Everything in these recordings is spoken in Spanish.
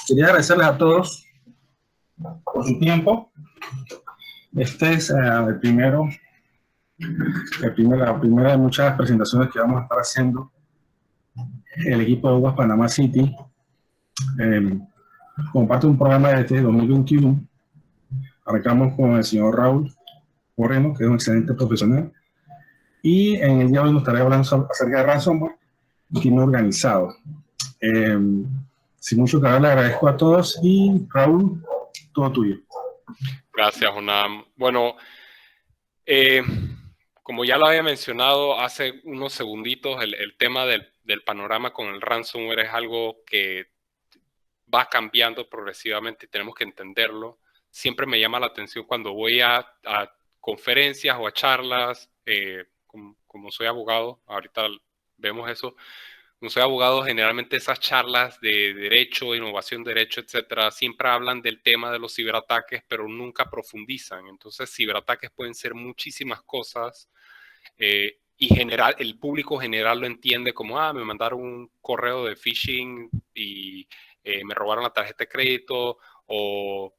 Quería agradecerles a todos por su tiempo. Este es la primera de muchas presentaciones que vamos a estar haciendo el equipo de UAS Panamá City. Como parte de un programa de este 2021, arrancamos con el señor Raúl Moreno, que es un excelente profesional. Y en el día de hoy nos estaré hablando acerca de ransomware y crimen organizado. Sin mucho que hablar, le agradezco a todos y Raúl, todo tuyo. Gracias, Jonam. Bueno, como ya lo había mencionado hace unos segunditos, el tema del panorama con el ransomware es algo que va cambiando progresivamente y tenemos que entenderlo. Siempre me llama la atención cuando voy a conferencias o a charlas, como soy abogado, ahorita vemos eso. Como soy abogado, generalmente esas charlas de derecho, innovación, derecho, etcétera, siempre hablan del tema de los ciberataques, pero nunca profundizan. Entonces, ciberataques pueden ser muchísimas cosas y el público general lo entiende como, me mandaron un correo de phishing y me robaron la tarjeta de crédito o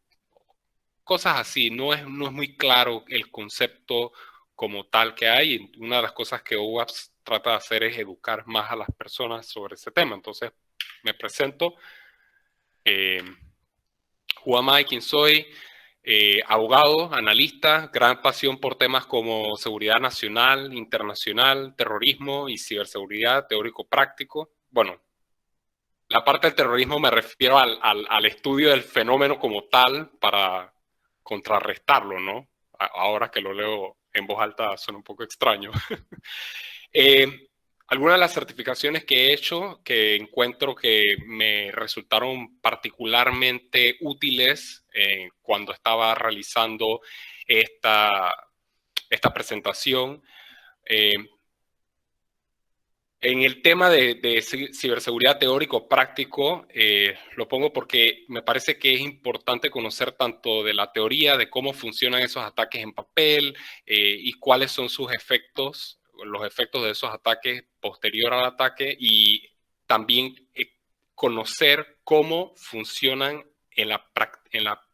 cosas así. No es muy claro el concepto como tal que hay. Y una de las cosas que OWASP trata de hacer es educar más a las personas sobre ese tema. Entonces, me presento. Who am I? ¿Quién soy? Abogado, analista, gran pasión por temas como seguridad nacional, internacional, terrorismo y ciberseguridad, teórico práctico. Bueno, la parte del terrorismo me refiero al estudio del fenómeno como tal para contrarrestarlo, ¿no? Ahora que lo leo en voz alta suena un poco extraño. Algunas de las certificaciones que he hecho que encuentro que me resultaron particularmente útiles cuando estaba realizando esta presentación. En el tema de ciberseguridad teórico-práctico, lo pongo porque me parece que es importante conocer tanto de la teoría, de cómo funcionan esos ataques en papel y cuáles son sus efectos, los efectos de esos ataques posterior al ataque y también conocer cómo funcionan en la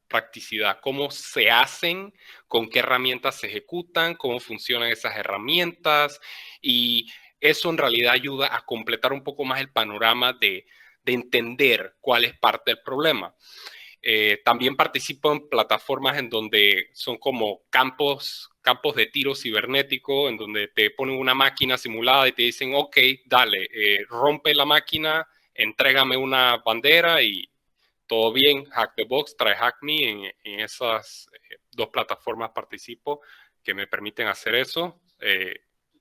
practicidad, cómo se hacen, con qué herramientas se ejecutan, cómo funcionan esas herramientas y eso en realidad ayuda a completar un poco más el panorama de entender cuál es parte del problema. También participo en plataformas en donde son como campos de tiro cibernético, en donde te ponen una máquina simulada y te dicen, ok, dale, rompe la máquina, entrégame una bandera y todo bien. Hack the Box, trae Hack Me, en esas dos plataformas participo que me permiten hacer eso.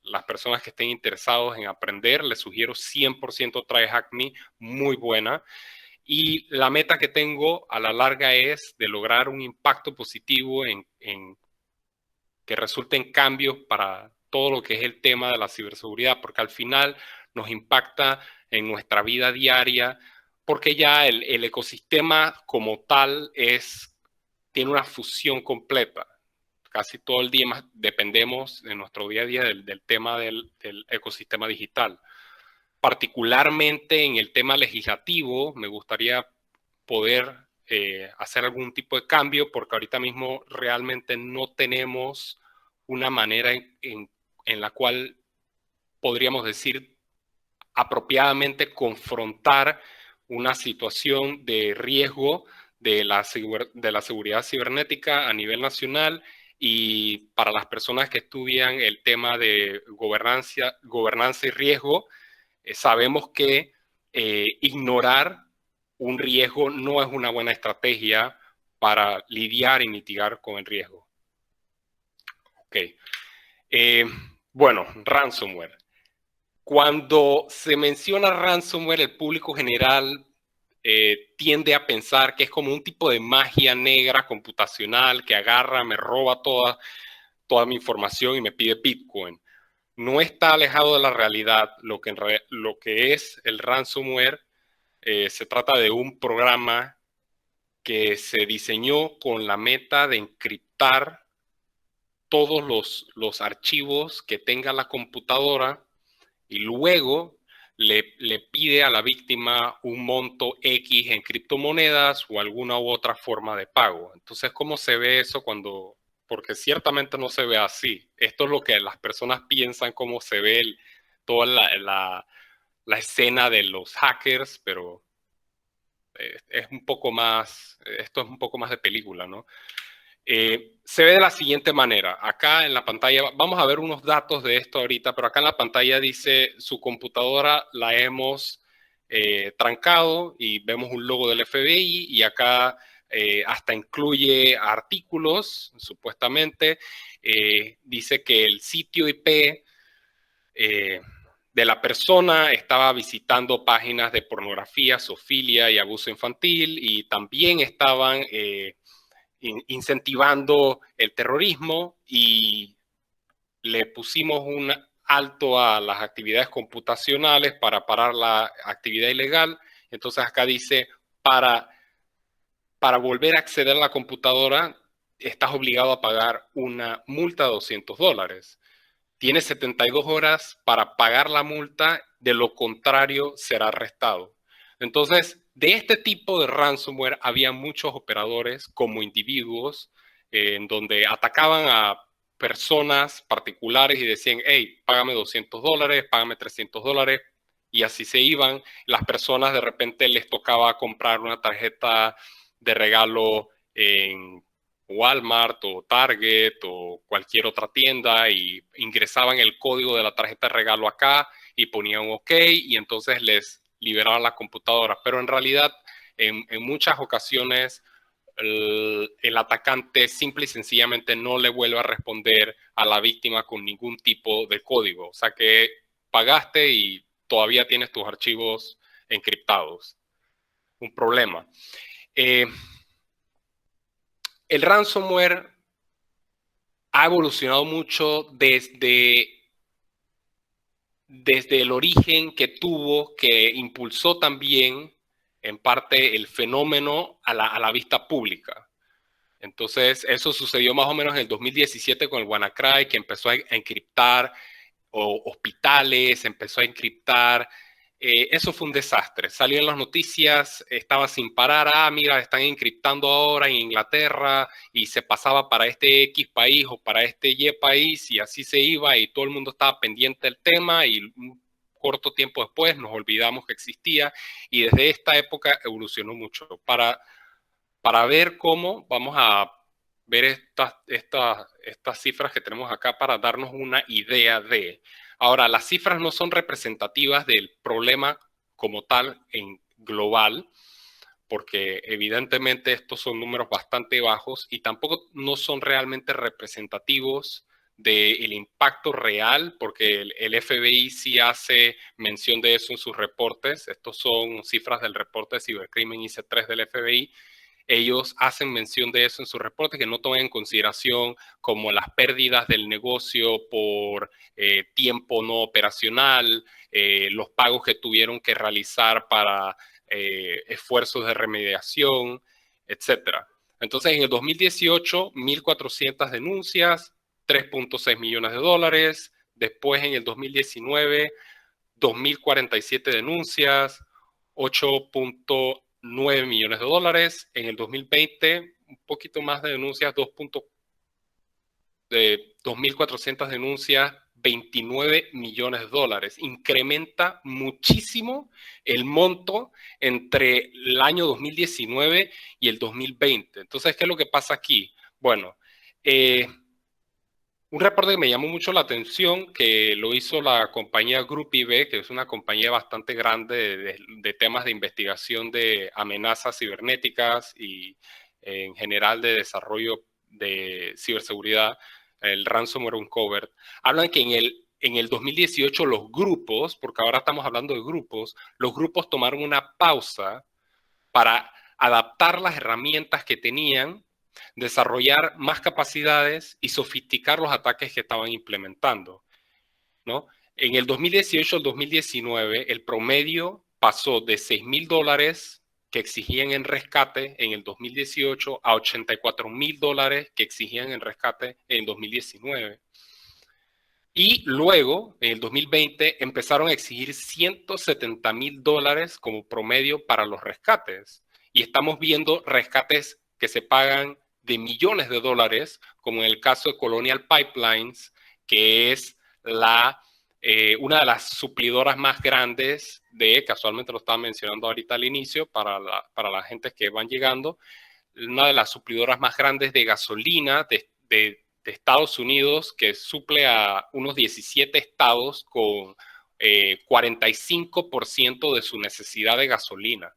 Las personas que estén interesados en aprender, les sugiero 100% Try Hack Me, muy buena. Y la meta que tengo a la larga es de lograr un impacto positivo en que resulte en cambios para todo lo que es el tema de la ciberseguridad, porque al final nos impacta en nuestra vida diaria, porque ya el ecosistema como tal tiene una fusión completa. Casi todo el día más dependemos en nuestro día a día del tema del ecosistema digital. Particularmente en el tema legislativo, me gustaría poder hacer algún tipo de cambio, porque ahorita mismo realmente no tenemos una manera en la cual podríamos decir apropiadamente confrontar una situación de riesgo de la seguridad cibernética a nivel nacional. Y para las personas que estudian el tema de gobernanza y riesgo, sabemos que ignorar un riesgo no es una buena estrategia para lidiar y mitigar con el riesgo. Ok. Bueno, ransomware. Cuando se menciona ransomware, el público general tiende a pensar que es como un tipo de magia negra computacional que agarra, me roba toda mi información y me pide Bitcoin. No está alejado de la realidad. Lo que es el ransomware se trata de un programa que se diseñó con la meta de encriptar todos los archivos que tenga la computadora y luego le pide a la víctima un monto X en criptomonedas o alguna u otra forma de pago. Entonces, ¿cómo se ve eso cuando...? Porque ciertamente no se ve así. Esto es lo que las personas piensan, cómo se ve toda la escena de los hackers, pero es un poco más, esto es un poco más de película, ¿no? Se ve de la siguiente manera. Acá en la pantalla, vamos a ver unos datos de esto ahorita, pero acá en la pantalla dice su computadora la hemos trancado y vemos un logo del FBI y acá hasta incluye artículos, supuestamente. Dice que el sitio IP de la persona estaba visitando páginas de pornografía, zoofilia y abuso infantil y también estaban incentivando el terrorismo y le pusimos un alto a las actividades computacionales para parar la actividad ilegal. Entonces acá dice, para volver a acceder a la computadora, estás obligado a pagar una multa de $200. Tienes 72 horas para pagar la multa, de lo contrario será arrestado. Entonces, de este tipo de ransomware había muchos operadores como individuos en donde atacaban a personas particulares y decían, hey, págame $200, págame $300, y así se iban. Las personas de repente les tocaba comprar una tarjeta de regalo en Walmart o Target o cualquier otra tienda y ingresaban el código de la tarjeta de regalo acá y ponían OK y entonces les liberaban la computadora. Pero en realidad, en muchas ocasiones, el atacante simple y sencillamente no le vuelve a responder a la víctima con ningún tipo de código. O sea que pagaste y todavía tienes tus archivos encriptados. Un problema. El ransomware ha evolucionado mucho desde el origen que tuvo, que impulsó también en parte el fenómeno a la vista pública. Entonces, eso sucedió más o menos en el 2017 con el WannaCry, que empezó a encriptar hospitales, empezó a encriptar. Eso fue un desastre. Salió en las noticias, estaba sin parar. Ah, mira, están encriptando ahora en Inglaterra y se pasaba para este X país o para este Y país y así se iba y todo el mundo estaba pendiente del tema y un corto tiempo después nos olvidamos que existía y desde esta época evolucionó mucho. Para ver cómo vamos a ver estas cifras que tenemos acá para darnos una idea de... Ahora, las cifras no son representativas del problema como tal en global, porque evidentemente estos son números bastante bajos y tampoco no son realmente representativos del impacto real, porque el FBI sí hace mención de eso en sus reportes. Estos son cifras del reporte de cibercrimen IC3 del FBI. Ellos hacen mención de eso en sus reportes, que no toman en consideración como las pérdidas del negocio por tiempo no operacional, los pagos que tuvieron que realizar para esfuerzos de remediación, etcétera. Entonces, en el 2018, 1.400 denuncias, 3.6 millones de dólares. Después, en el 2019, 2.047 denuncias, 8.9 millones de dólares. En el 2020, un poquito más de denuncias, 2.400 denuncias, 29 millones de dólares. Incrementa muchísimo el monto entre el año 2019 y el 2020. Entonces, ¿qué es lo que pasa aquí? Bueno, un reporte que me llamó mucho la atención, que lo hizo la compañía Group IB, que es una compañía bastante grande de temas de investigación de amenazas cibernéticas y en general de desarrollo de ciberseguridad, el Ransomware Uncovered. Hablan que en el 2018 los grupos, porque ahora estamos hablando de grupos, los grupos tomaron una pausa para adaptar las herramientas que tenían, desarrollar más capacidades y sofisticar los ataques que estaban implementando, ¿no? En el 2018 al 2019, el promedio pasó de $6.000 que exigían en rescate en el 2018 a $84.000 que exigían en rescate en 2019. Y luego, en el 2020, empezaron a exigir $170,000 como promedio para los rescates. Y estamos viendo rescates que se pagan de millones de dólares, como en el caso de Colonial Pipelines, que es una de las suplidoras más grandes casualmente lo estaba mencionando ahorita al inicio, para la gente que van llegando, una de las suplidoras más grandes de gasolina de Estados Unidos, que suple a unos 17 estados con 45% de su necesidad de gasolina.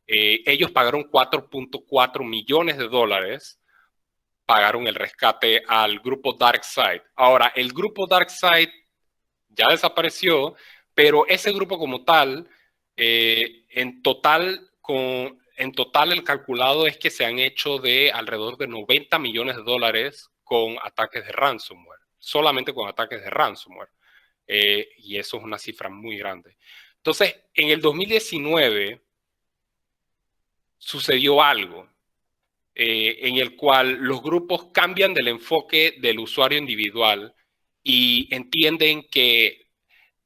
Ellos pagaron $4.4 millones, pagaron el rescate al grupo DarkSide. Ahora, el grupo DarkSide ya desapareció, pero ese grupo como tal, en total el calculado es que se han hecho de alrededor de $90 millones con ataques de ransomware, solamente con ataques de ransomware. Y eso es una cifra muy grande. Entonces, en el 2019 sucedió algo en el cual los grupos cambian del enfoque del usuario individual y entienden que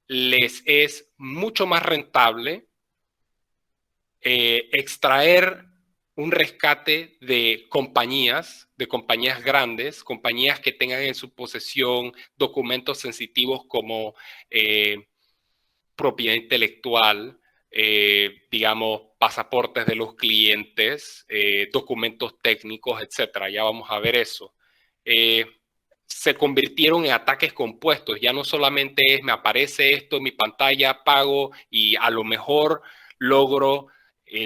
les es mucho más rentable extraer un rescate de compañías grandes, compañías que tengan en su posesión documentos sensitivos como propiedad intelectual, digamos, pasaportes de los clientes, documentos técnicos, etcétera. Ya vamos a ver eso. Se convirtieron en ataques compuestos. Ya no solamente es me aparece esto en mi pantalla, pago y a lo mejor logro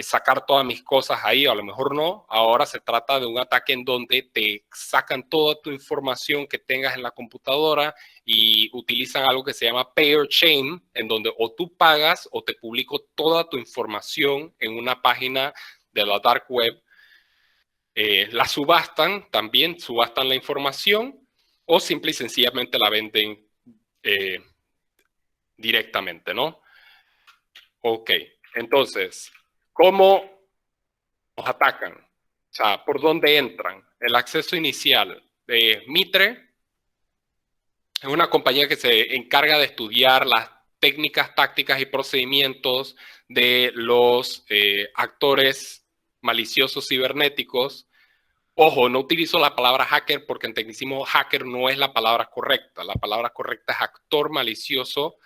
sacar todas mis cosas ahí, a lo mejor no. Ahora se trata de un ataque en donde te sacan toda tu información que tengas en la computadora y utilizan algo que se llama pay or shame, en donde o tú pagas o te publico toda tu información en una página de la dark web. La subastan también, subastan la información o simple y sencillamente la venden directamente, ¿no? Ok, entonces, ¿cómo nos atacan? O sea, ¿por dónde entran? El acceso inicial de Mitre es una compañía que se encarga de estudiar las técnicas, tácticas y procedimientos de los actores maliciosos cibernéticos. Ojo, no utilizo la palabra hacker porque en tecnicismo hacker no es la palabra correcta. La palabra correcta es actor malicioso,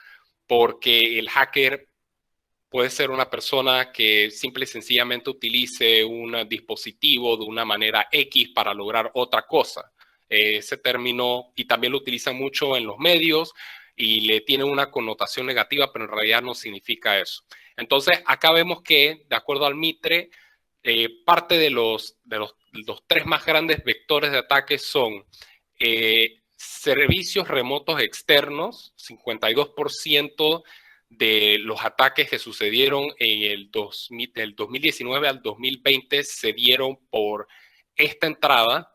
porque el hacker puede ser una persona que simple y sencillamente utilice un dispositivo de una manera X para lograr otra cosa. Ese término, y también lo utilizan mucho en los medios y le tiene una connotación negativa, pero en realidad no significa eso. Entonces, acá vemos que, de acuerdo al Mitre, parte de los tres más grandes vectores de ataque son servicios remotos externos. 52% de los ataques que sucedieron del 2019 al 2020 se dieron por esta entrada,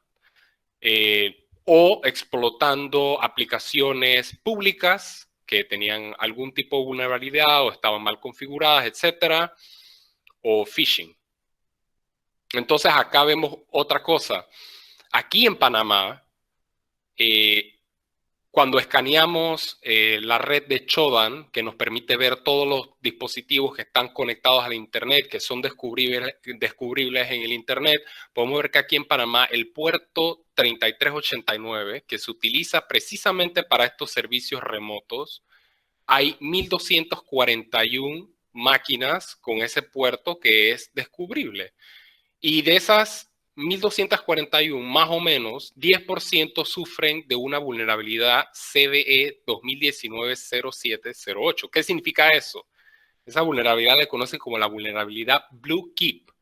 o explotando aplicaciones públicas que tenían algún tipo de vulnerabilidad o estaban mal configuradas, etcétera, o phishing. Entonces acá vemos otra cosa. Aquí en Panamá, cuando escaneamos la red de Shodan, que nos permite ver todos los dispositivos que están conectados al Internet, que son descubribles en el Internet, podemos ver que aquí en Panamá el puerto 3389, que se utiliza precisamente para estos servicios remotos, hay 1,241 máquinas con ese puerto que es descubrible. Y de esas 1,241, más o menos, 10% sufren de una vulnerabilidad CVE 2019-0708. ¿Qué significa eso? Esa vulnerabilidad le conocen como la vulnerabilidad Blue Keep.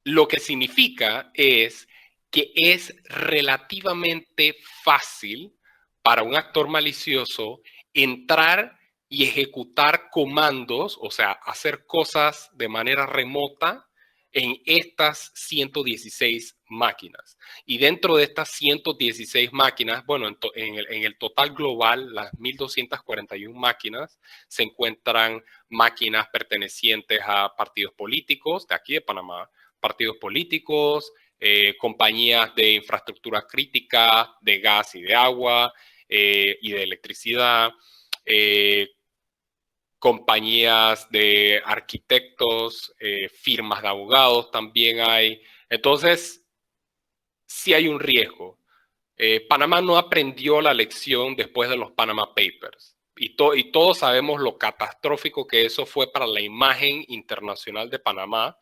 Lo que significa es que es relativamente fácil para un actor malicioso entrar y ejecutar comandos, o sea, hacer cosas de manera remota en estas 116 máquinas. Y dentro de estas 116 máquinas, bueno, en el total global, las 1,241 máquinas, se encuentran máquinas pertenecientes a partidos políticos de aquí de Panamá, partidos políticos, compañías de infraestructura crítica, de gas y de agua, y de electricidad, compañías de arquitectos, firmas de abogados también hay. Entonces, sí hay un riesgo. Panamá no aprendió la lección después de los Panama Papers. Y todos sabemos lo catastrófico que eso fue para la imagen internacional de Panamá,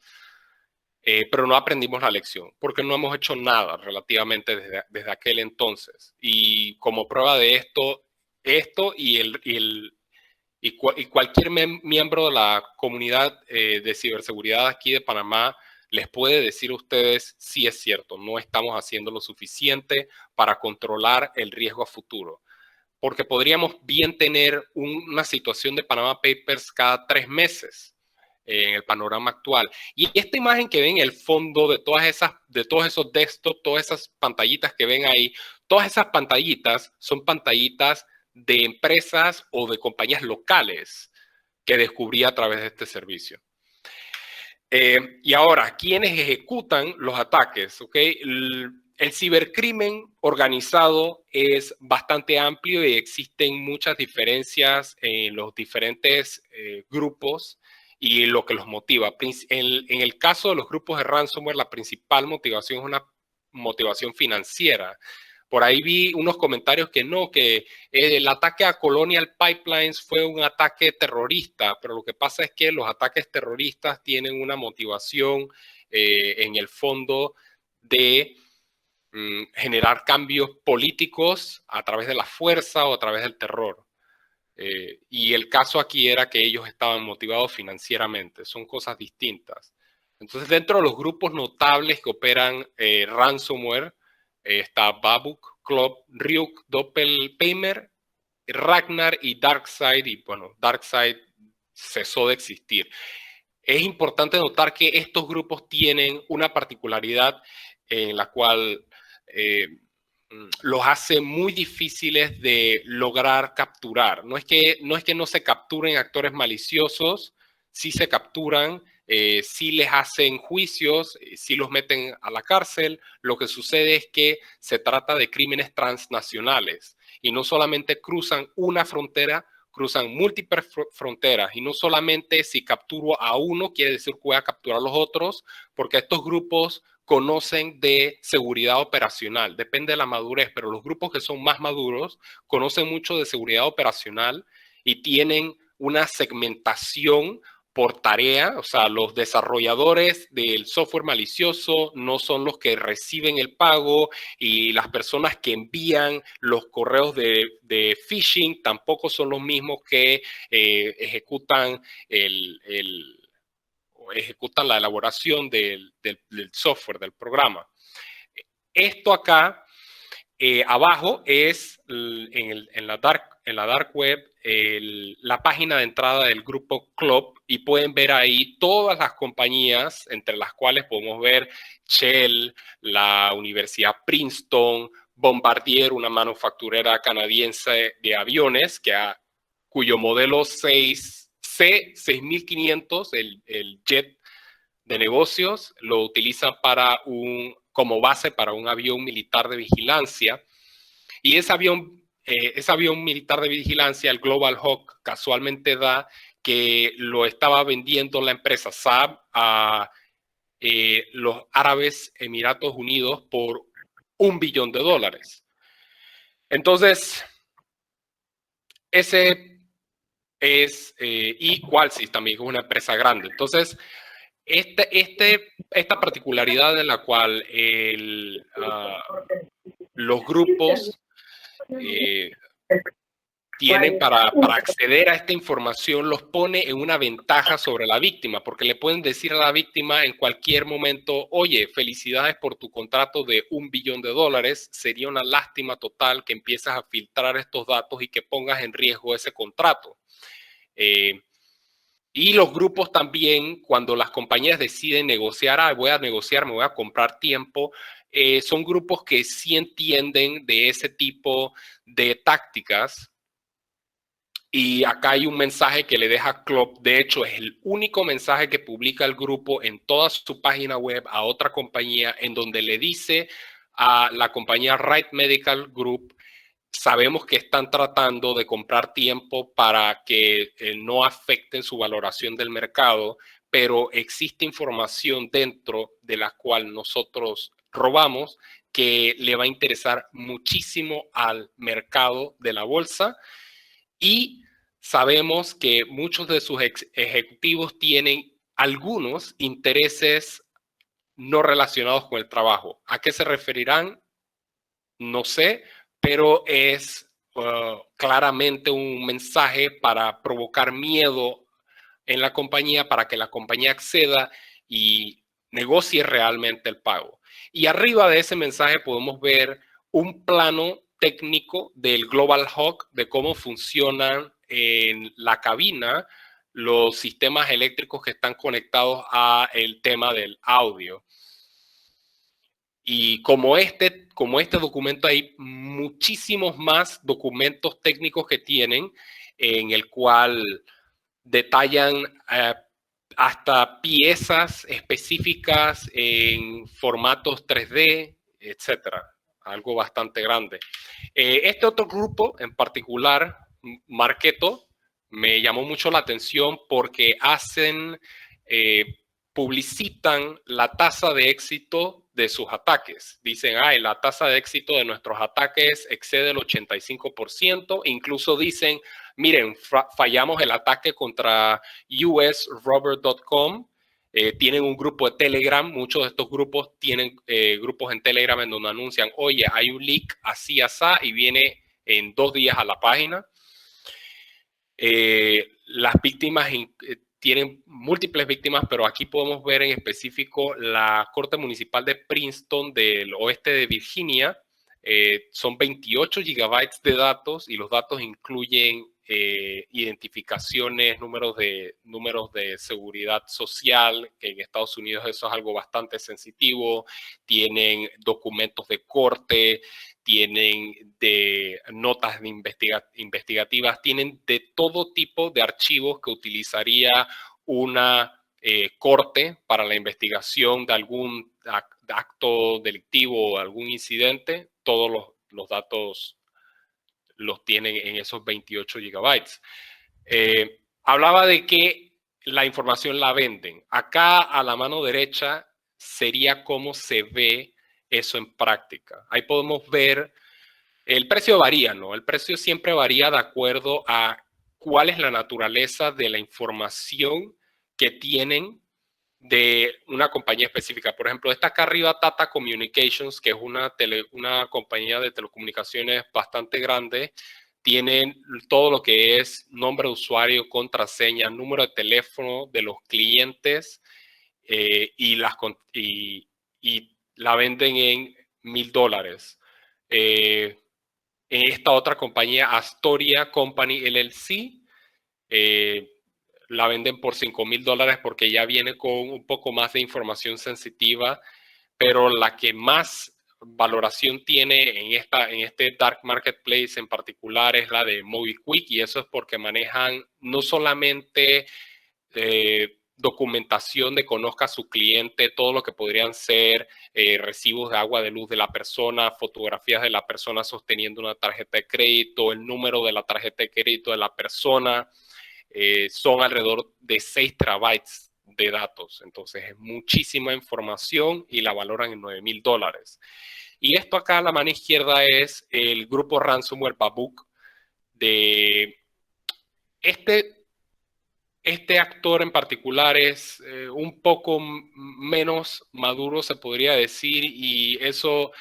pero no aprendimos la lección, porque no hemos hecho nada relativamente desde aquel entonces. Y como prueba de esto y cualquier miembro de la comunidad de ciberseguridad aquí de Panamá les puede decir a ustedes si es cierto, no estamos haciendo lo suficiente para controlar el riesgo a futuro. Porque podríamos bien tener una situación de Panama Papers cada 3 meses en el panorama actual. Y esta imagen que ven en el fondo de todos esos desktops, todas esas pantallitas que ven ahí, todas esas pantallitas son pantallitas de empresas o de compañías locales que descubrí a través de este servicio. Y ahora, ¿quiénes ejecutan los ataques? ¿Okay? El cibercrimen organizado es bastante amplio y existen muchas diferencias en los diferentes grupos y lo que los motiva. En el caso de los grupos de ransomware, la principal motivación es una motivación financiera. Por ahí vi unos comentarios que no, que el ataque a Colonial Pipelines fue un ataque terrorista, pero lo que pasa es que los ataques terroristas tienen una motivación en el fondo de generar cambios políticos a través de la fuerza o a través del terror. Y el caso aquí era que ellos estaban motivados financieramente, son cosas distintas. Entonces, dentro de los grupos notables que operan ransomware, está Babuk, Club, Ryuk, Doppelpaymer, Ragnar y Darkseid. Y bueno, Darkseid cesó de existir. Es importante notar que estos grupos tienen una particularidad en la cual los hace muy difíciles de lograr capturar. No es que no se capturen actores maliciosos, sí se capturan, sí les hacen juicios, sí los meten a la cárcel. Lo que sucede es que se trata de crímenes transnacionales y no solamente cruzan una frontera, cruzan múltiples fronteras. Y no solamente si capturo a uno quiere decir que voy a capturar a los otros, porque estos grupos conocen de seguridad operacional, depende de la madurez, pero los grupos que son más maduros conocen mucho de seguridad operacional y tienen una segmentación por tarea. O sea, los desarrolladores del software malicioso no son los que reciben el pago y las personas que envían los correos de phishing tampoco son los mismos que ejecutan la elaboración del software, del programa. Esto acá, abajo, es en la dark web la página de entrada del grupo Club y pueden ver ahí todas las compañías, entre las cuales podemos ver Shell, la Universidad Princeton, Bombardier, una manufacturera canadiense de aviones, cuyo modelo 6500, el jet de negocios, lo utilizan como base para un avión militar de vigilancia. Y ese avión militar de vigilancia, el Global Hawk, casualmente da que lo estaba vendiendo la empresa Saab a los Árabes Emiratos Unidos por $1 billón. Entonces, ese es, y Qualys también es una empresa grande. Entonces, esta particularidad en la cual los grupos tienen para acceder a esta información los pone en una ventaja sobre la víctima, porque le pueden decir a la víctima en cualquier momento, oye, felicidades por tu contrato de $1 billón, sería una lástima total que empieces a filtrar estos datos y que pongas en riesgo ese contrato. Y los grupos también, cuando las compañías deciden negociar, voy a negociar, me voy a comprar tiempo, son grupos que sí entienden de ese tipo de tácticas. Y acá hay un mensaje que le deja Club. De hecho, es el único mensaje que publica el grupo en toda su página web a otra compañía, en donde le dice a la compañía Right Medical Group, sabemos que están tratando de comprar tiempo para que no afecten su valoración del mercado, pero existe información dentro de la cual nosotros robamos que le va a interesar muchísimo al mercado de la bolsa, y sabemos que muchos de sus ejecutivos tienen algunos intereses no relacionados con el trabajo. ¿A qué se referirán? No sé, pero es claramente un mensaje para provocar miedo en la compañía, para que la compañía acceda y negocie realmente el pago. Y arriba de ese mensaje podemos ver un plano técnico del Global Hawk, de cómo funcionan en la cabina los sistemas eléctricos que están conectados al tema del audio. Y como este documento, hay muchísimos más documentos técnicos que tienen, en el cual detallan hasta piezas específicas en formatos 3D, etcétera. Algo bastante grande. Este otro grupo en particular, Marketo, me llamó mucho la atención porque publicitan la tasa de éxito de sus ataques. Dicen, la tasa de éxito de nuestros ataques excede el 85%. Incluso dicen, miren, fallamos el ataque contra usrubber.com. Tienen un grupo de Telegram. Muchos de estos grupos tienen grupos en Telegram en donde anuncian, oye, hay un leak así, asá, y viene en 2 días a la página. Las víctimas tienen múltiples víctimas, pero aquí podemos ver en específico la Corte Municipal de Princeton del oeste de Virginia. Son 28 gigabytes de datos, y los datos incluyen identificaciones, números de seguridad social, que en Estados Unidos eso es algo bastante sensitivo. Tienen documentos de corte, tienen de notas de investigativas, tienen de todo tipo de archivos que utilizaría una corte para la investigación de algún acto delictivo o algún incidente. Todos los datos los tienen en esos 28 gigabytes. Hablaba de que la información la venden. Acá a la mano derecha sería cómo se ve eso en práctica. Ahí podemos ver, el precio varía, ¿no? El precio siempre varía de acuerdo a cuál es la naturaleza de la información que tienen de una compañía específica. Por ejemplo, esta acá arriba, Tata Communications, que es una compañía de telecomunicaciones bastante grande, tienen todo lo que es nombre de usuario, contraseña, número de teléfono de los clientes, y la venden en $1,000. En esta otra compañía, Astoria Company LLC, la venden por $5,000 porque ya viene con un poco más de información sensitiva, pero la que más valoración tiene en este dark marketplace en particular es la de MobiQuick, y eso es porque manejan no solamente documentación de conozca a su cliente, todo lo que podrían ser recibos de agua, de luz de la persona, fotografías de la persona sosteniendo una tarjeta de crédito, el número de la tarjeta de crédito de la persona. Son alrededor de 6 terabytes de datos. Entonces es muchísima información y la valoran en $9,000. Y esto acá a la mano izquierda es el grupo ransomware Babook. De este actor en particular es un poco menos maduro, se podría decir, y eso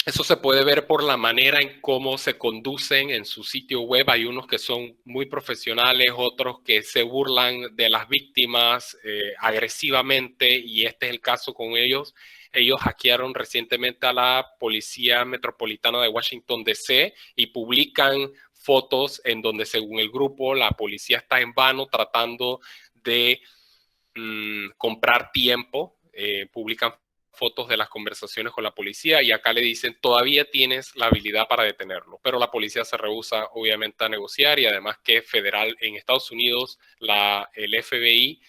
se puede ver por la manera en cómo se conducen en su sitio web. Hay unos que son muy profesionales, otros que se burlan de las víctimas agresivamente, y este es el caso con ellos. Ellos hackearon recientemente a la Policía Metropolitana de Washington, D.C., y publican fotos en donde, según el grupo, la policía está en vano tratando de comprar tiempo. Publican fotos de las conversaciones con la policía, y acá le dicen, todavía tienes la habilidad para detenerlo, pero la policía se rehúsa obviamente a negociar, y además que federal en Estados Unidos, el FBI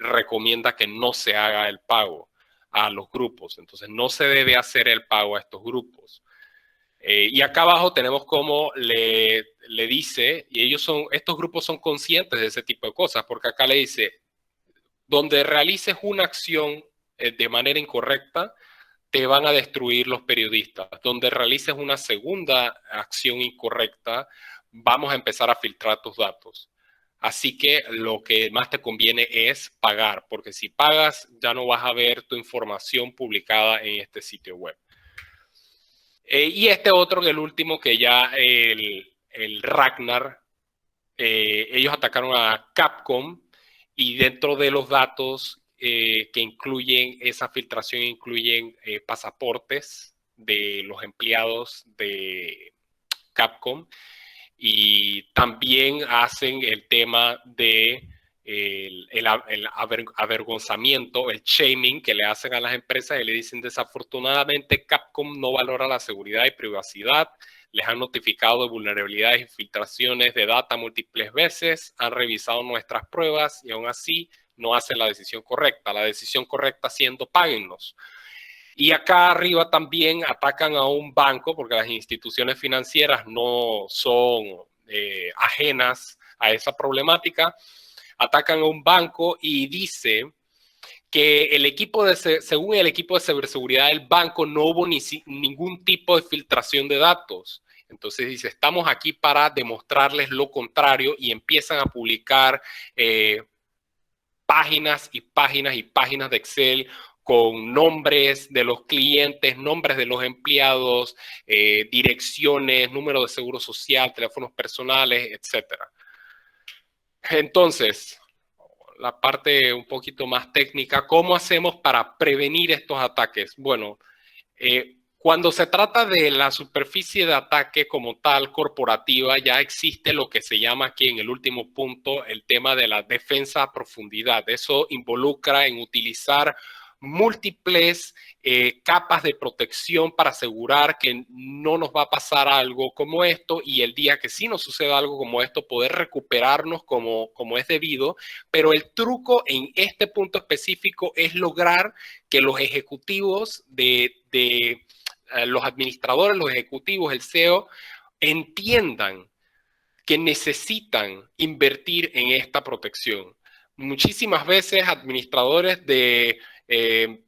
recomienda que no se haga el pago a los grupos. Entonces no se debe hacer el pago a estos grupos. Y acá abajo tenemos cómo le dice, y estos grupos son conscientes de ese tipo de cosas, porque acá le dice, donde realices una acción de manera incorrecta, te van a destruir los periodistas. Donde realices una segunda acción incorrecta, vamos a empezar a filtrar tus datos. Así que lo que más te conviene es pagar, porque si pagas ya no vas a ver tu información publicada en este sitio web. Y este otro, el último, que ya el Ragnar, ellos atacaron a Capcom y dentro de los datos que incluyen esa filtración, incluyen pasaportes de los empleados de Capcom y también hacen el tema de el avergonzamiento, el shaming que le hacen a las empresas y le dicen desafortunadamente Capcom no valora la seguridad y privacidad, les han notificado de vulnerabilidades y filtraciones de data múltiples veces, han revisado nuestras pruebas y aún así no hacen la decisión correcta. La decisión correcta siendo páguennos. Y acá arriba también atacan a un banco porque las instituciones financieras no son ajenas a esa problemática. Atacan a un banco y dice que según el equipo de ciberseguridad del banco no hubo ningún tipo de filtración de datos. Entonces dice, estamos aquí para demostrarles lo contrario y empiezan a publicar páginas y páginas y páginas de Excel con nombres de los clientes, nombres de los empleados, direcciones, número de seguro social, teléfonos personales, etc. Entonces, la parte un poquito más técnica, ¿cómo hacemos para prevenir estos ataques? Bueno, cuando se trata de la superficie de ataque como tal corporativa, ya existe lo que se llama aquí en el último punto el tema de la defensa a profundidad. Eso involucra en utilizar múltiples capas de protección para asegurar que no nos va a pasar algo como esto y el día que sí nos suceda algo como esto, poder recuperarnos como es debido. Pero el truco en este punto específico es lograr que los ejecutivos los administradores, los ejecutivos, el CEO, entiendan que necesitan invertir en esta protección. Muchísimas veces administradores de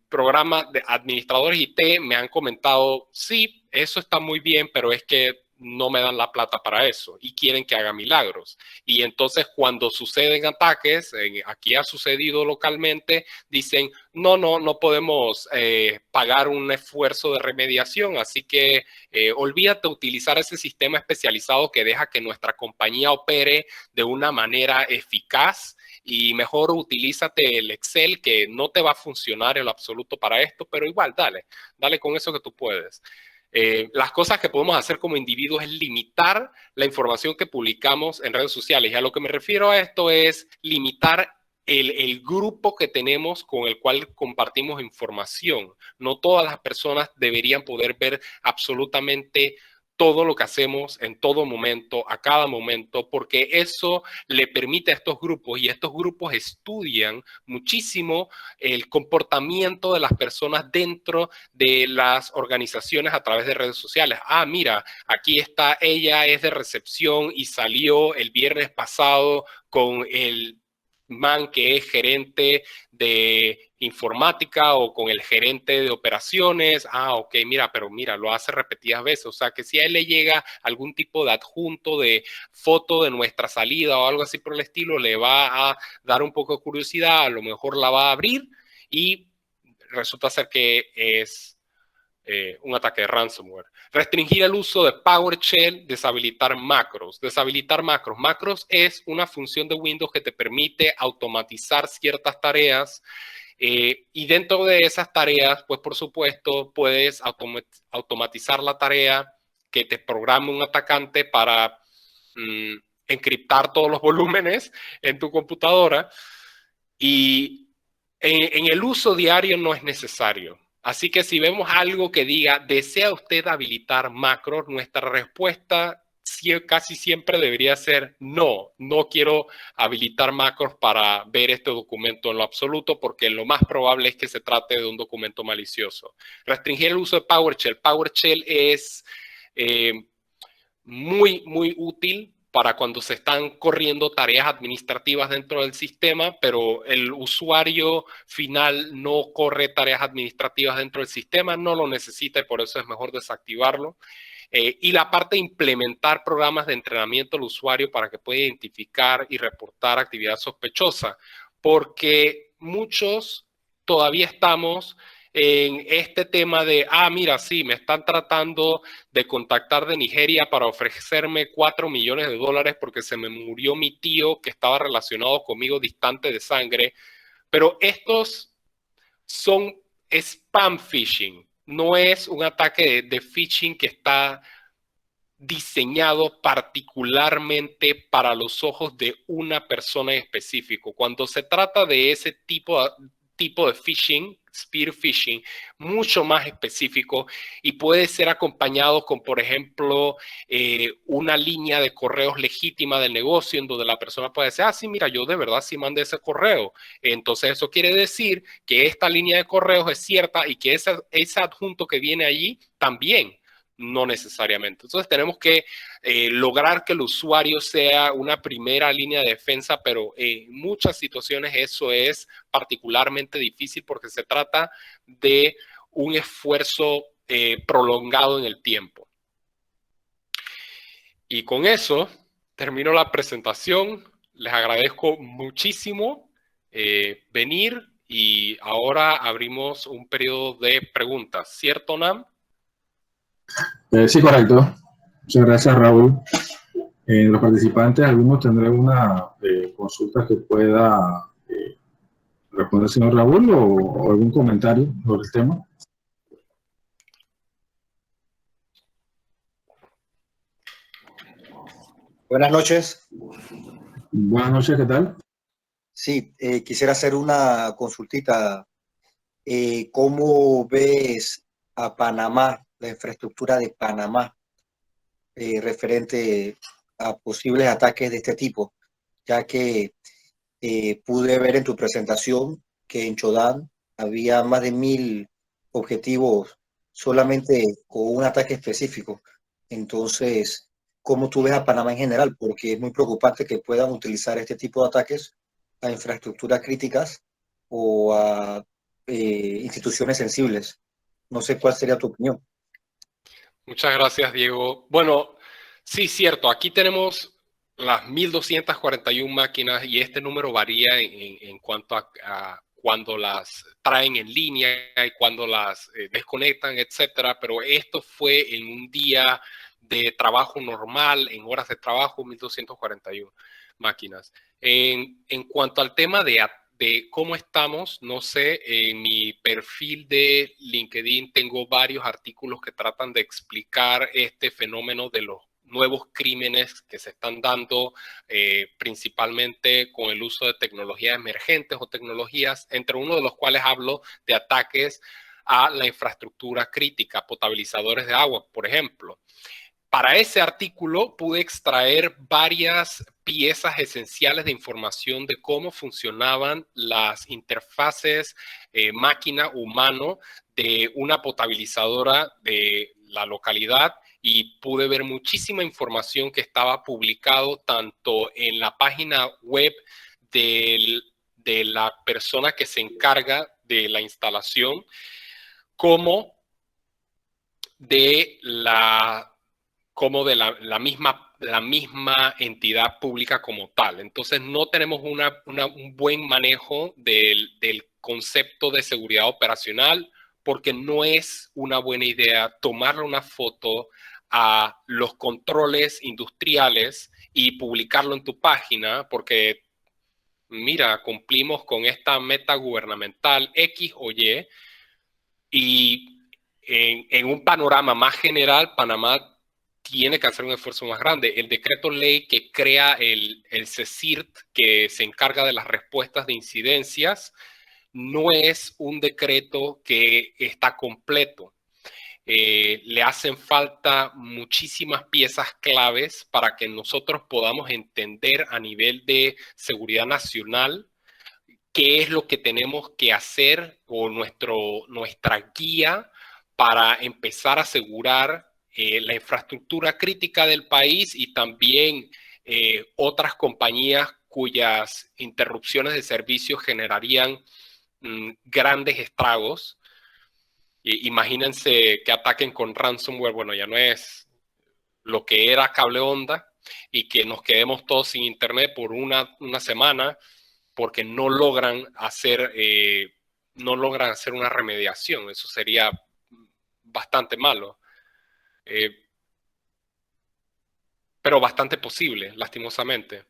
programas, de administradores IT me han comentado, sí, eso está muy bien, pero es que no me dan la plata para eso y quieren que haga milagros. Y entonces cuando suceden ataques, aquí ha sucedido localmente, dicen, no podemos pagar un esfuerzo de remediación, así que olvídate de utilizar ese sistema especializado que deja que nuestra compañía opere de una manera eficaz y mejor utilízate el Excel que no te va a funcionar en lo absoluto para esto, pero igual dale con eso que tú puedes. Las cosas que podemos hacer como individuos es limitar la información que publicamos en redes sociales. Y a lo que me refiero a esto es limitar el grupo que tenemos con el cual compartimos información. No todas las personas deberían poder ver absolutamente todo lo que hacemos en todo momento, a cada momento, porque eso le permite a estos grupos, y estos grupos estudian muchísimo el comportamiento de las personas dentro de las organizaciones a través de redes sociales. Ah, mira, aquí está, ella es de recepción y salió el viernes pasado con el man que es gerente de informática o con el gerente de operaciones. Ah, ok, pero mira, lo hace repetidas veces. O sea, que si a él le llega algún tipo de adjunto de foto de nuestra salida o algo así por el estilo, le va a dar un poco de curiosidad, a lo mejor la va a abrir y resulta ser que es un ataque de ransomware. Restringir el uso de PowerShell, deshabilitar macros. Deshabilitar macros. Macros es una función de Windows que te permite automatizar ciertas tareas y dentro de esas tareas, pues por supuesto, puedes automatizar la tarea que te programa un atacante para encriptar todos los volúmenes en tu computadora y en el uso diario no es necesario. Así que si vemos algo que diga, ¿desea usted habilitar macros? Nuestra respuesta casi siempre debería ser no quiero habilitar macros para ver este documento en lo absoluto, porque lo más probable es que se trate de un documento malicioso. Restringir el uso de PowerShell. PowerShell es muy útil para cuando se están corriendo tareas administrativas dentro del sistema, pero el usuario final no corre tareas administrativas dentro del sistema, no lo necesita y por eso es mejor desactivarlo. Y la parte de implementar programas de entrenamiento al usuario para que pueda identificar y reportar actividad sospechosa, porque muchos todavía estamos en este tema de, mira, sí, me están tratando de contactar de Nigeria para ofrecerme $4 millones porque se me murió mi tío que estaba relacionado conmigo distante de sangre, pero estos son spam phishing, no es un ataque de phishing que está diseñado particularmente para los ojos de una persona en específico. Cuando se trata de ese tipo de phishing, spear phishing, mucho más específico y puede ser acompañado con, por ejemplo, una línea de correos legítima del negocio en donde la persona puede decir, sí, mira, yo de verdad sí mandé ese correo. Entonces eso quiere decir que esta línea de correos es cierta y que ese adjunto que viene allí también. No necesariamente. Entonces tenemos que lograr que el usuario sea una primera línea de defensa, pero en muchas situaciones eso es particularmente difícil porque se trata de un esfuerzo prolongado en el tiempo. Y con eso termino la presentación. Les agradezco muchísimo venir y ahora abrimos un periodo de preguntas. ¿Cierto, Nam? Sí, correcto. Muchas gracias, Raúl. Los participantes, algunos tendrán una consulta que pueda responder el señor Raúl o algún comentario sobre el tema. Buenas noches. Buenas noches, ¿qué tal? Sí, quisiera hacer una consultita. ¿Cómo ves a Panamá, la infraestructura de Panamá, referente a posibles ataques de este tipo? Ya que pude ver en tu presentación que en Chodán había más de 1000 objetivos solamente con un ataque específico. Entonces, ¿cómo tú ves a Panamá en general? Porque es muy preocupante que puedan utilizar este tipo de ataques a infraestructuras críticas o a instituciones sensibles. No sé cuál sería tu opinión. Muchas gracias, Diego. Bueno, sí, cierto. Aquí tenemos las 1241 máquinas y este número varía en cuanto a cuando las traen en línea y cuando las desconectan, etcétera. Pero esto fue en un día de trabajo normal, en horas de trabajo, 1241 máquinas. En cuanto al tema de cómo estamos, no sé, en mi perfil de LinkedIn tengo varios artículos que tratan de explicar este fenómeno de los nuevos crímenes que se están dando principalmente con el uso de tecnologías emergentes o tecnologías, entre uno de los cuales hablo de ataques a la infraestructura crítica, potabilizadores de agua, por ejemplo. Para ese artículo pude extraer varias piezas esenciales de información de cómo funcionaban las interfaces máquina-humano de una potabilizadora de la localidad y pude ver muchísima información que estaba publicado tanto en la página web de la persona que se encarga de la instalación como de la misma entidad pública como tal. Entonces no tenemos un buen manejo del concepto de seguridad operacional porque no es una buena idea tomarle una foto a los controles industriales y publicarlo en tu página porque, mira, cumplimos con esta meta gubernamental X o Y y en un panorama más general, Panamá tiene que hacer un esfuerzo más grande. El decreto ley que crea el CECIRT, que se encarga de las respuestas de incidencias, no es un decreto que está completo. Le hacen falta muchísimas piezas claves para que nosotros podamos entender a nivel de seguridad nacional qué es lo que tenemos que hacer o nuestra guía para empezar a asegurar la infraestructura crítica del país y también otras compañías cuyas interrupciones de servicio generarían grandes estragos. Imagínense que ataquen con ransomware, bueno, ya no es lo que era cable onda, y que nos quedemos todos sin internet por una semana porque no logran hacer una remediación. Eso sería bastante malo. Pero bastante posible, lastimosamente.